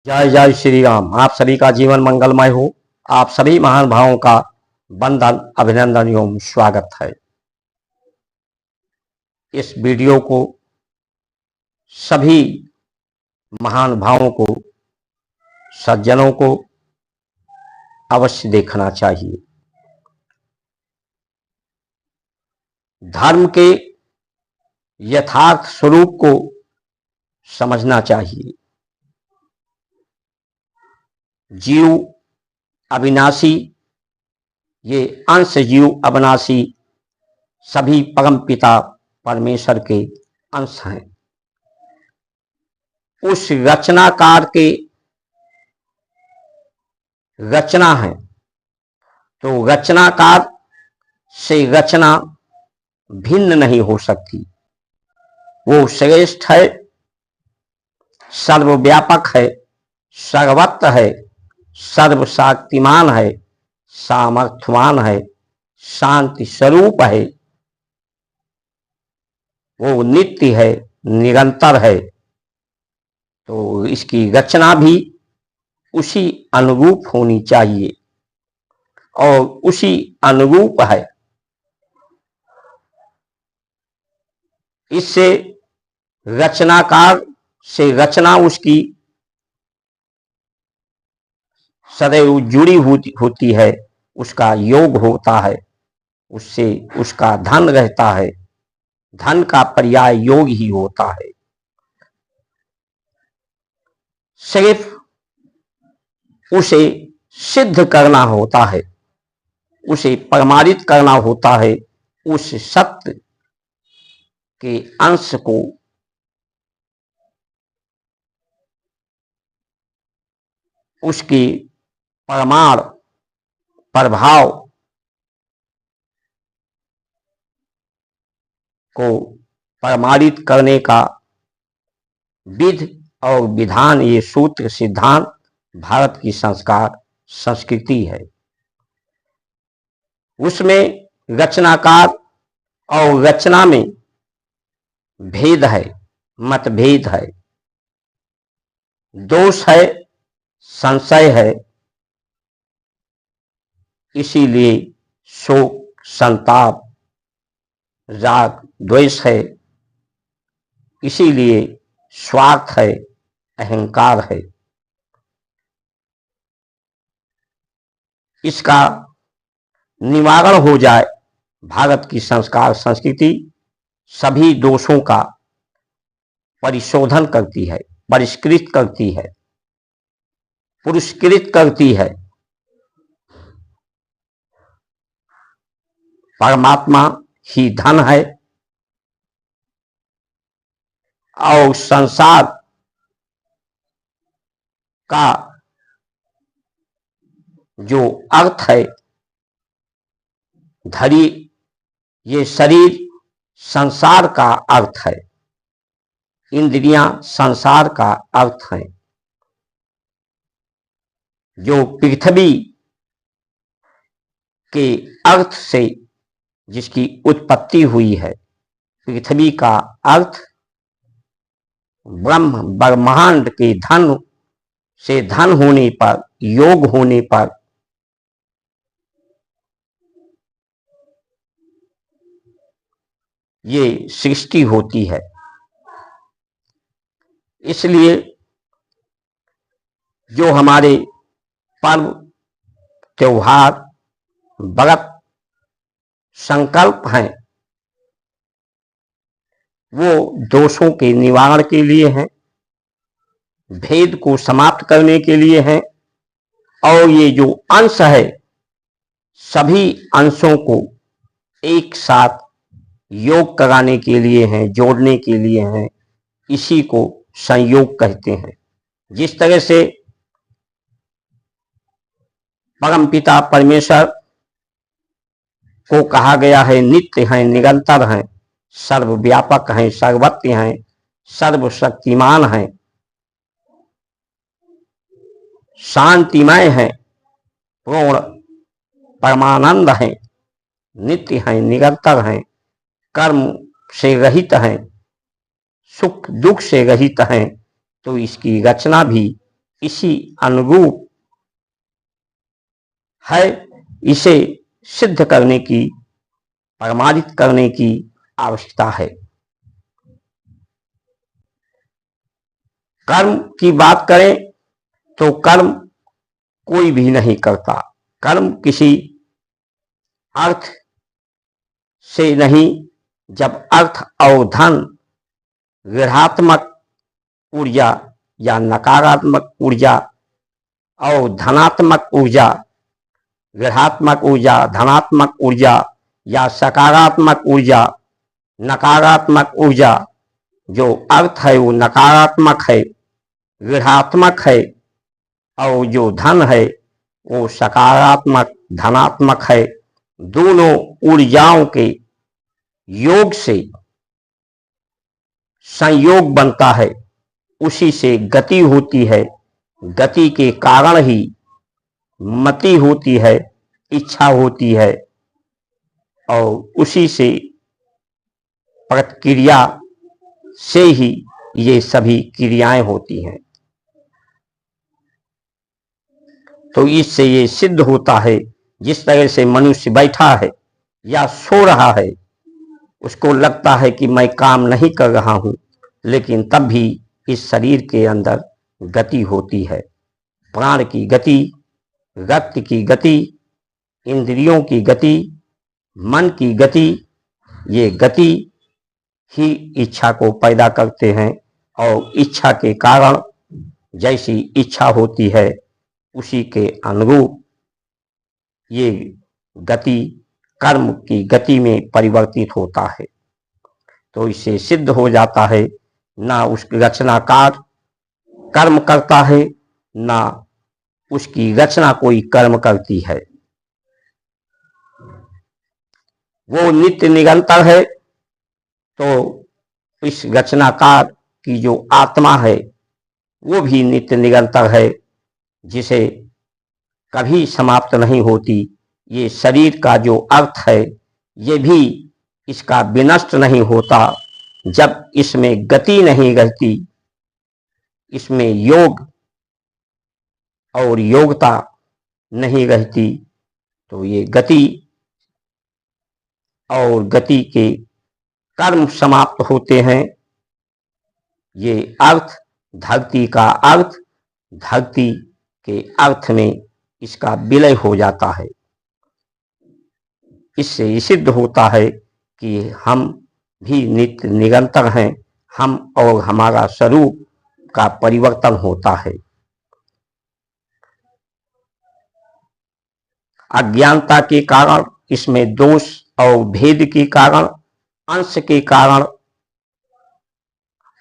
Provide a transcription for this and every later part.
जय जय श्री राम। आप सभी का जीवन मंगलमय हो। आप सभी महान भावों का वंदन, अभिनंदन एवं स्वागत है। इस वीडियो को सभी महान भावों को, सज्जनों को अवश्य देखना चाहिए। धर्म के यथार्थ स्वरूप को समझना चाहिए। जीव अविनाशी, ये अंश जीव अविनाशी सभी परम पिता परमेश्वर के अंश हैं। उस रचनाकार के रचना है, तो रचनाकार से रचना भिन्न नहीं हो सकती। वो श्रेष्ठ है, सर्वव्यापक है, सर्वत्र है, सर्वशक्तिमान है, सामर्थ्यवान है, शांति स्वरूप है, वो नित्य है, निरंतर है। तो इसकी रचना भी उसी अनुरूप होनी चाहिए और उसी अनुरूप है। इससे रचनाकार से रचना उसकी सदैव जुड़ी होती है, उसका योग होता है, उससे उसका धन रहता है। धन का पर्याय योग ही होता है। सिर्फ उसे सिद्ध करना होता है, उसे प्रमाणित करना होता है। उस सत्य के अंश को उसके प्रमाण प्रभाव को प्रमाणित करने का विधि और विधान, ये सूत्र सिद्धांत भारत की संस्कार संस्कृति है। उसमें रचनाकार और रचना में भेद है, मतभेद है, दोष है, संशय है। इसीलिए शोक, संताप, राग, द्वेष है। इसीलिए स्वार्थ है, अहंकार है। इसका निवारण हो जाए, भारत की संस्कार संस्कृति सभी दोषों का परिशोधन करती है, परिष्कृत करती है, पुरस्कृत करती है। परमात्मा ही धन है और संसार का जो अर्थ है, धरी, ये शरीर संसार का अर्थ है, इंद्रियां संसार का अर्थ है। जो पृथ्वी के अर्थ से जिसकी उत्पत्ति हुई है, पृथ्वी का अर्थ ब्रह्म ब्रह्मांड के धन से धन होने पर, योग होने पर ये सृष्टि होती है। इसलिए जो हमारे पर्व, त्योहार, व्रत, संकल्प हैं, वो दोषों के निवारण के लिए हैं, भेद को समाप्त करने के लिए हैं। और ये जो अंश है, सभी अंशों को एक साथ योग कराने के लिए हैं, जोड़ने के लिए हैं। इसी को संयोग कहते हैं। जिस तरह से परमपिता परमेश्वर को कहा गया है, नित्य हैं, निरंतर हैं, सर्वव्यापक हैं, सर्वत्र हैं, सर्वशक्तिमान हैं, शांतिमय हैं, पूर्ण परमानंद हैं, नित्य हैं, निरंतर हैं, कर्म से रहित हैं, सुख दुख से रहित हैं। तो इसकी रचना भी इसी अनुरूप है। इसे सिद्ध करने की, प्रमाणित करने की आवश्यकता है। कर्म की बात करें तो कर्म कोई भी नहीं करता। कर्म किसी अर्थ से नहीं। जब अर्थ और धन ऋणात्मक ऊर्जा या नकारात्मक ऊर्जा और धनात्मक ऊर्जा, ऋणात्मक ऊर्जा, धनात्मक ऊर्जा या सकारात्मक ऊर्जा, नकारात्मक ऊर्जा, जो अर्थ है वो नकारात्मक है, ऋणात्मक है, और जो धन है वो सकारात्मक, धनात्मक है। दोनों ऊर्जाओं के योग से संयोग बनता है, उसी से गति होती है। गति के कारण ही मति होती है, इच्छा होती है, और उसी से प्रतिक्रिया से ही ये सभी क्रियाएं होती हैं। तो इससे ये सिद्ध होता है, जिस तरह से मनुष्य बैठा है या सो रहा है, उसको लगता है कि मैं काम नहीं कर रहा हूं, लेकिन तब भी इस शरीर के अंदर गति होती है। प्राण की गति, रक्त की गति, इंद्रियों की गति, मन की गति, ये गति ही इच्छा को पैदा करते हैं। और इच्छा के कारण जैसी इच्छा होती है, उसी के अनुरूप ये गति कर्म की गति में परिवर्तित होता है। तो इससे सिद्ध हो जाता है, ना उसकी रचनाकार कर्म करता है, ना उसकी रचना कोई कर्म करती है। वो नित्य निरंतर है। तो इस रचनाकार की जो आत्मा है वो भी नित्य निरंतर है, जिसे कभी समाप्त नहीं होती। ये शरीर का जो अर्थ है ये भी इसका विनष्ट नहीं होता। जब इसमें गति नहीं रहती, इसमें योग और योग्यता नहीं रहती, तो ये गति और गति के कर्म समाप्त होते हैं। ये अर्थ, धरती का अर्थ, धरती के अर्थ में इसका विलय हो जाता है। इससे सिद्ध होता है कि हम भी नित्य निरंतर हैं। हम और हमारा स्वरूप का परिवर्तन होता है। अज्ञानता के कारण, इसमें दोष और भेद के कारण, अंश के कारण,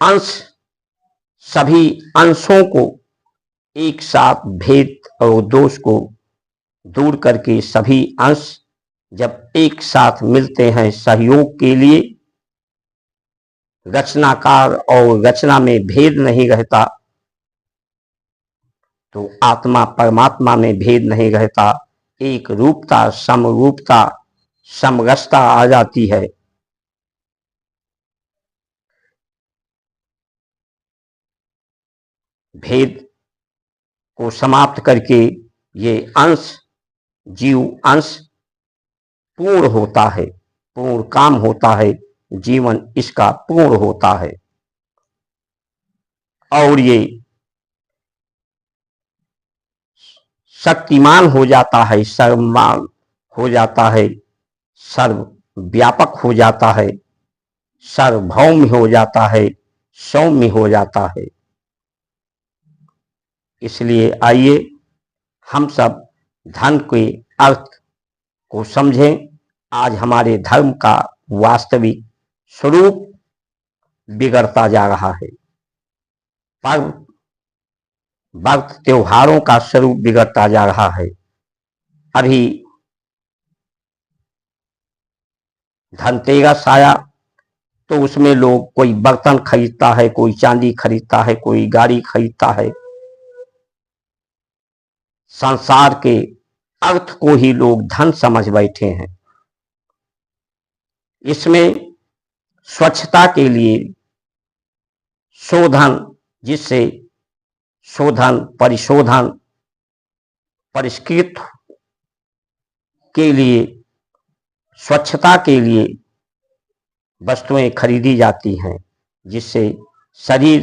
अंश सभी अंशों को एक साथ भेद और दोष को दूर करके सभी अंश जब एक साथ मिलते हैं सहयोग के लिए, रचनाकार और रचना में भेद नहीं रहता, तो आत्मा परमात्मा में भेद नहीं रहता। एक रूपता, समरूपता, समरसता आ जाती है। भेद को समाप्त करके ये अंश, जीव अंश पूर्ण होता है, पूर्ण काम होता है, जीवन इसका पूर्ण होता है। और ये शक्तिमान हो जाता है, सर्वमान हो जाता है, सर्वव्यापक हो जाता है, सार्वभौम हो जाता है, सौम्य हो जाता है। इसलिए आइए हम सब धन के अर्थ को समझें। आज हमारे धर्म का वास्तविक स्वरूप बिगड़ता जा रहा है। पर्व, वक्त, त्योहारों का स्वरूप बिगड़ता जा रहा है। अभी धनतेरस आया तो उसमें लोग कोई बर्तन खरीदता है, कोई चांदी खरीदता है, कोई गाड़ी खरीदता है। संसार के अर्थ को ही लोग धन समझ बैठे हैं। इसमें स्वच्छता के लिए शोधन, जिससे शोधन, परिशोधन, परिष्कृत के लिए, स्वच्छता के लिए वस्तुएं खरीदी जाती हैं, जिससे शरीर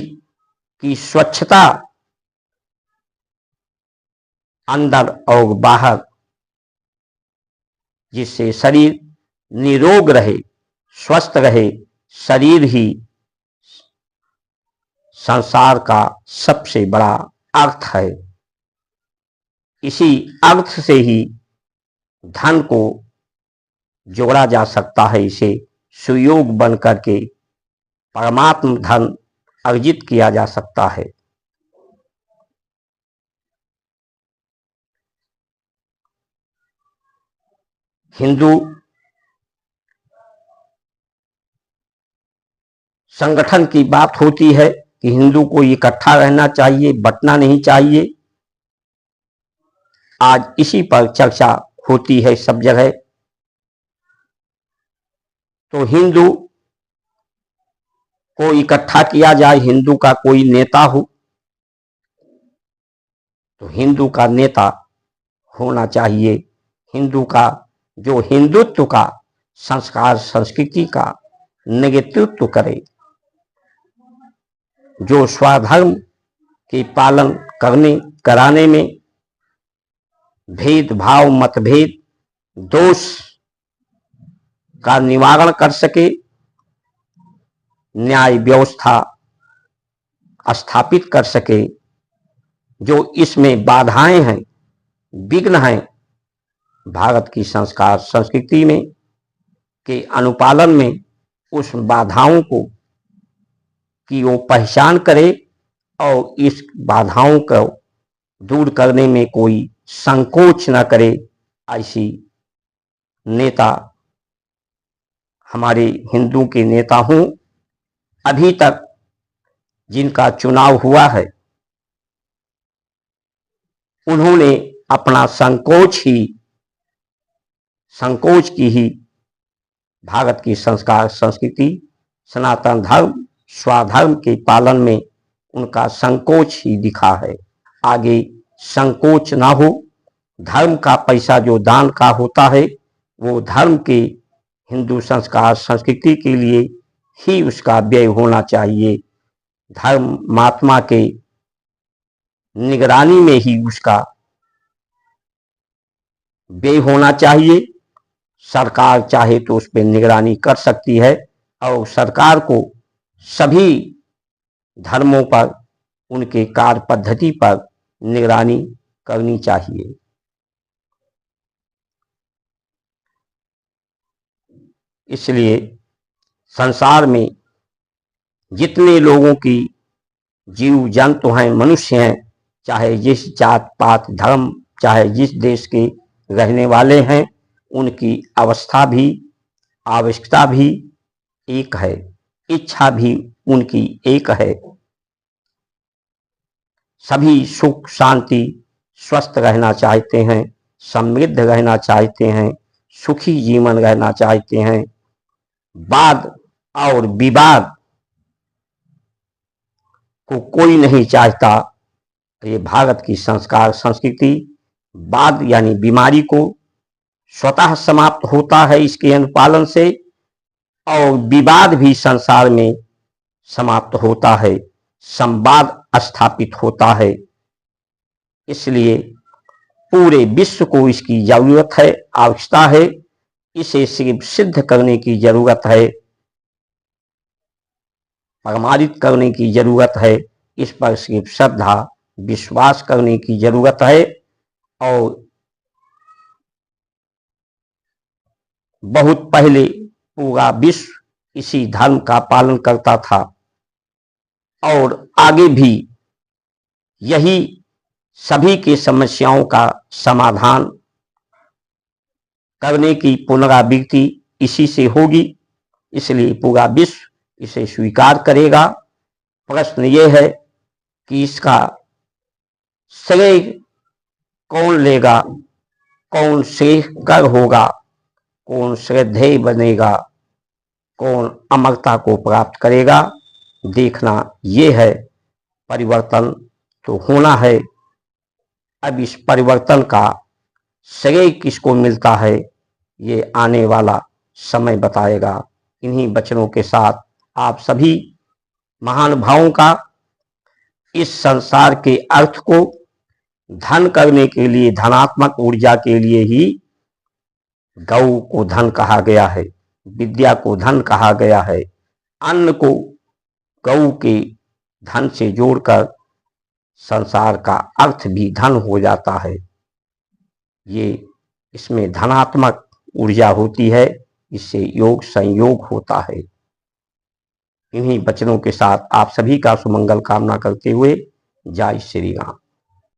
की स्वच्छता अंदर और बाहर, जिससे शरीर निरोग रहे, स्वस्थ रहे। शरीर ही संसार का सबसे बड़ा अर्थ है। इसी अर्थ से ही धन को जोड़ा जा सकता है। इसे सुयोग बन करके परमात्म धन अर्जित किया जा सकता है। हिंदू संगठन की बात होती है कि हिंदू को इकट्ठा रहना चाहिए, बंटना नहीं चाहिए। आज इसी पर चर्चा होती है सब जगह। तो हिंदू को इकट्ठा किया जाए, हिंदू का कोई नेता हो, तो हिंदू का नेता होना चाहिए। हिंदू का जो हिंदुत्व का संस्कार, संस्कृति का नेतृत्व करे, जो स्वधर्म के पालन कराने में भेदभाव, मतभेद, दोष का निवारण कर सके, न्याय व्यवस्था स्थापित कर सके। जो इसमें बाधाएं हैं, विघ्न हैं, भारत की संस्कार संस्कृति में के अनुपालन में, उस बाधाओं को कि वो पहचान करे और इस बाधाओं को दूर करने में कोई संकोच न करे। ऐसी नेता हमारे हिंदू के नेता हों। अभी तक जिनका चुनाव हुआ है, उन्होंने अपना संकोच की ही भारत की संस्कार संस्कृति, सनातन धर्म, स्वधर्म के पालन में उनका संकोच ही दिखा है। आगे संकोच ना हो। धर्म का पैसा जो दान का होता है, वो धर्म के, हिंदू संस्कार संस्कृति के लिए ही उसका व्यय होना चाहिए। धर्म महात्मा के निगरानी में ही उसका व्यय होना चाहिए। सरकार चाहे तो उस पर निगरानी कर सकती है और सरकार को सभी धर्मों पर, उनके कार्य पद्धति पर निगरानी करनी चाहिए। इसलिए संसार में जितने लोगों की जीव जंतु हैं, मनुष्य हैं, चाहे जिस जात पात धर्म, चाहे जिस देश के रहने वाले हैं, उनकी अवस्था भी, आवश्यकता भी एक है, इच्छा भी उनकी एक है। सभी सुख शांति, स्वस्थ रहना चाहते हैं, समृद्ध रहना चाहते हैं, सुखी जीवन रहना चाहते हैं। वाद और विवाद को कोई नहीं चाहता। ये भारत की संस्कार संस्कृति वाद यानी बीमारी को स्वतः समाप्त होता है इसके अनुपालन से, और विवाद भी संसार में समाप्त होता है, संवाद स्थापित होता है। इसलिए पूरे विश्व को इसकी जरूरत है, आवश्यकता है। इसे सिर्फ सिद्ध करने की जरूरत है, प्रमाणित करने की जरूरत है। इस पर सिर्फ श्रद्धा, विश्वास करने की जरूरत है। और बहुत पहले पूरा विश्व इसी धर्म का पालन करता था और आगे भी यही सभी की समस्याओं का समाधान करने की पुनरावृत्ति इसी से होगी। इसलिए पूरा विश्व इसे स्वीकार करेगा। प्रश्न ये है कि इसका श्रेय कौन लेगा, कौन श्रेयस्कर होगा, कौन श्रद्धेय बनेगा, कौन अमरता को प्राप्त करेगा, देखना ये है। परिवर्तन तो होना है। अब इस परिवर्तन का श्रेय किसको मिलता है, ये आने वाला समय बताएगा। इन्हीं वचनों के साथ आप सभी महानुभावों का इस संसार के अर्थ को धन करने के लिए, धनात्मक ऊर्जा के लिए ही गौ को धन कहा गया है, विद्या को धन कहा गया है। अन्न को गौ के धन से जोड़कर संसार का अर्थ भी धन हो जाता है। ये इसमें धनात्मक ऊर्जा होती है, इससे योग संयोग होता है। इन्हीं वचनों के साथ आप सभी का सुमंगल कामना करते हुए जय श्री राम।